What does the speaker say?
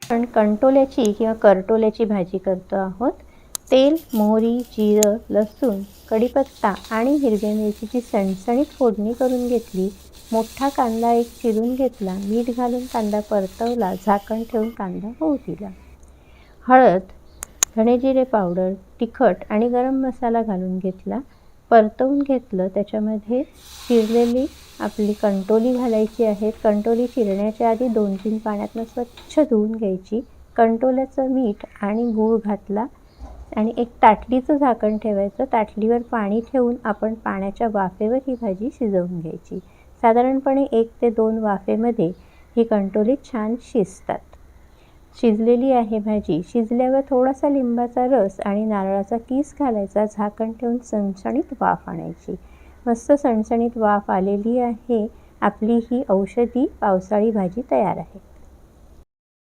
आपण कंटोल्याची किंवा करटोल्याची भाजी करतो आहोत. तेल, मोहरी, जिरं, लसूण, कढीपत्ता आणि हिरव्या मिरचीची सणसणीत फोडणी करून घेतली. मोठा कांदा एक चिरून घेतला. मीठ घालून कांदा परतवला. झाकण ठेवून कांदा होऊ दिला. हळद, धणे-जिरे पावडर, तिखट आणि गरम मसाला घालून घेतला. परतवून घेतलं. त्याच्यामध्ये चिरलेली आपली कंटोली घालायची आहे. कंटोली चिरण्याच्या आधी 2-3 पाण्यातनं स्वच्छ धुवून घ्यायची. कंटोल्याचं मीठ आणि गूळ घातला आणि एक ताटलीचं झाकण ठेवायचं. ताटलीवर पाणी ठेवून आपण पाण्याच्या वाफेवर ही भाजी शिजवून घ्यायची. साधारणपणे 1 ते 2 वाफेमध्ये ही कंटोली छान शिजतात. शिजलेली आहे भाजी. शिजल्यावर थोडासा लिंबाचा रस आणि नारळाचा कीस घालायचा. झाकण ठेवून सणसणीत वाफ आणायची. मस्त सणसणीत वाफ आलेली आहे. आपली ही औषधी पावसाळी भाजी तयार आहे.